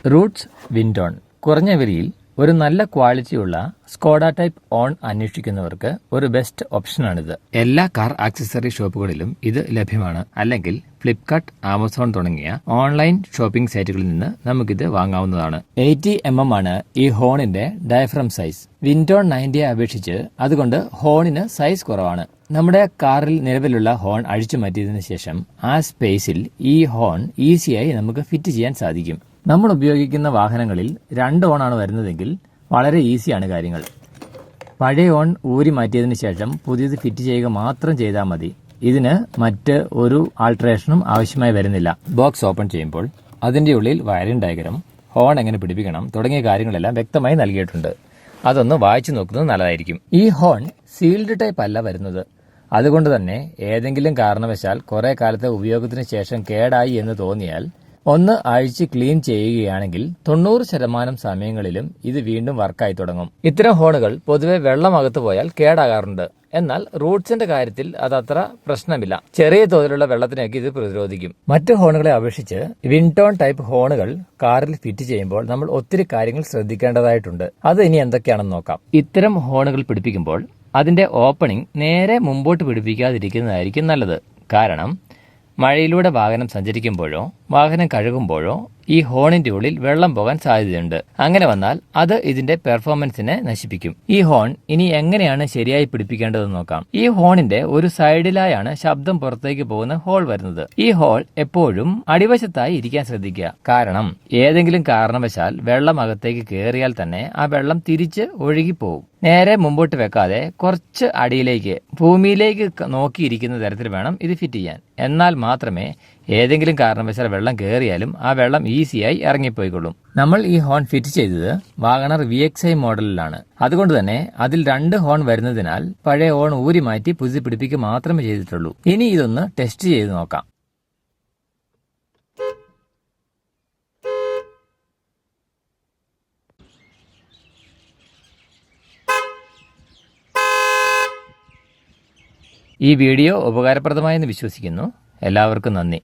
Roots വിൻഡോൺ കുറഞ്ഞ വിലയിൽ ഒരു നല്ല ക്വാളിറ്റിയുള്ള സ്കോഡ ടൈപ്പ് ഓൺ അന്വേഷിക്കുന്നവർക്ക് ഒരു ബെസ്റ്റ് ഓപ്ഷനാണിത്. എല്ലാ കാർ ആക്സസറി ഷോപ്പുകളിലും ഇത് ലഭ്യമാണ്. അല്ലെങ്കിൽ ഫ്ലിപ്കാർട്ട്, ആമസോൺ തുടങ്ങിയ ഓൺലൈൻ ഷോപ്പിംഗ് സൈറ്റുകളിൽ നിന്ന് നമുക്കിത് വാങ്ങാവുന്നതാണ്. 80mm ആണ് ഈ ഹോണിന്റെ ഡയഫ്രം സൈസ്. വിൻഡോൺ 90 അപേക്ഷിച്ച് അതുകൊണ്ട് ഹോണിന് സൈസ് കുറവാണ്. നമ്മുടെ കാറിൽ നിലവിലുള്ള ഹോൺ അഴിച്ചു മാറ്റിയതിനു ശേഷം ആ സ്പേസിൽ ഈ ഹോൺ ഈസിയായി നമുക്ക് ഫിറ്റ് ചെയ്യാൻ സാധിക്കും. നമ്മൾ ഉപയോഗിക്കുന്ന വാഹനങ്ങളിൽ 2 ഓണാണ് വരുന്നതെങ്കിൽ വളരെ ഈസിയാണ് കാര്യങ്ങൾ. പഴയ ഓൺ ഊരി മാറ്റിയതിനു ശേഷം പുതിയത് ഫിറ്റ് ചെയ്യുക മാത്രം ചെയ്താൽ മതി. ഇതിന് മറ്റ് ഒരു ആൾട്ടറേഷനും ആവശ്യമായി വരുന്നില്ല. ബോക്സ് ഓപ്പൺ ചെയ്യുമ്പോൾ അതിന്റെ ഉള്ളിൽ വയറിംഗ് ഡയഗ്രം, ഹോൺ എങ്ങനെ പിടിപ്പിക്കണം തുടങ്ങിയ കാര്യങ്ങളെല്ലാം വ്യക്തമായി നൽകിയിട്ടുണ്ട്. അതൊന്ന് വായിച്ചു നോക്കുന്നത് നല്ലതായിരിക്കും. ഈ ഹോൺ സീൽഡ് ടൈപ്പ് അല്ല വരുന്നത്. അതുകൊണ്ട് തന്നെ ഏതെങ്കിലും കാരണവശാൽ കുറെ കാലത്തെ ഉപയോഗത്തിന് ശേഷം കേടായി എന്ന് തോന്നിയാൽ ഒന്ന് അഴിച്ച് ക്ലീൻ ചെയ്യുകയാണെങ്കിൽ 90% സമയങ്ങളിലും ഇത് വീണ്ടും വർക്കായി തുടങ്ങും. ഇത്തരം ഹോണുകൾ പൊതുവെ വെള്ളമകത്ത് പോയാൽ കേടാകാറുണ്ട്. എന്നാൽ റൂട്ട്സിന്റെ കാര്യത്തിൽ അതത്ര പ്രശ്നമില്ല. ചെറിയ തോതിലുള്ള വെള്ളത്തിനൊക്കെ ഇത് പ്രതിരോധിക്കും. മറ്റു ഹോണുകളെ അപേക്ഷിച്ച് വിൻഡോൺ ടൈപ്പ് ഹോണുകൾ കാറിൽ ഫിറ്റ് ചെയ്യുമ്പോൾ നമ്മൾ ഒത്തിരി കാര്യങ്ങൾ ശ്രദ്ധിക്കേണ്ടതായിട്ടുണ്ട്. അത് ഇനി എന്തൊക്കെയാണെന്ന് നോക്കാം. ഇത്തരം ഹോണുകൾ പിടിപ്പിക്കുമ്പോൾ അതിന്റെ ഓപ്പണിംഗ് നേരെ മുമ്പോട്ട് പിടിപ്പിക്കാതിരിക്കുന്നതായിരിക്കും നല്ലത്. കാരണം മഴയിലൂടെ വാഹനം സഞ്ചരിക്കുമ്പോഴോ വാഹനം കഴുകുമ്പോഴോ ഈ ഹോണിന്റെ ഉള്ളിൽ വെള്ളം പോകാൻ സാധ്യതയുണ്ട്. അങ്ങനെ വന്നാൽ അത് ഇതിന്റെ പെർഫോമൻസിനെ നശിപ്പിക്കും. ഈ ഹോൺ ഇനി എങ്ങനെയാണ് ശരിയായി പിടിപ്പിക്കേണ്ടതെന്ന് നോക്കാം. ഈ ഹോണിന്റെ ഒരു സൈഡിലായാണ് ശബ്ദം പുറത്തേക്ക് പോകുന്ന ഹോൾ വരുന്നത്. ഈ ഹോൾ എപ്പോഴും അടിവശത്തായി ഇരിക്കാൻ ശ്രദ്ധിക്കുക. കാരണം ഏതെങ്കിലും കാരണവശാൽ വെള്ളം അകത്തേക്ക് കയറിയാൽ തന്നെ ആ വെള്ളം തിരിച്ച് ഒഴുകിപ്പോവും. നേരെ മുമ്പോട്ട് വെക്കാതെ കുറച്ച് അടിയിലേക്ക് ഭൂമിയിലേക്ക് നോക്കിയിരിക്കുന്ന തരത്തിൽ വേണം ഇത് ഫിറ്റ് ചെയ്യാൻ. എന്നാൽ മാത്രമേ ഏതെങ്കിലും കാരണവശാൽ വെള്ളം കയറിയാലും ആ വെള്ളം ഈസിയായി ഇറങ്ങിപ്പോയിക്കൊള്ളും. നമ്മൾ ഈ ഹോൺ ഫിറ്റ് ചെയ്തത് വാഗണർ VXi മോഡലിലാണ്. അതുകൊണ്ട് തന്നെ അതിൽ 2 ഹോൺ വരുന്നതിനാൽ പഴയ ഹോൺ ഊരി മാറ്റി പുതിയ പിടിപ്പിക്കുക മാത്രമേ ചെയ്തിട്ടുള്ളൂ. ഇനി ഇതൊന്ന് ടെസ്റ്റ് ചെയ്ത് നോക്കാം. ഈ വീഡിയോ ഉപകാരപ്രദമായെന്ന് വിശ്വസിക്കുന്നു. എല്ലാവർക്കും നന്ദി.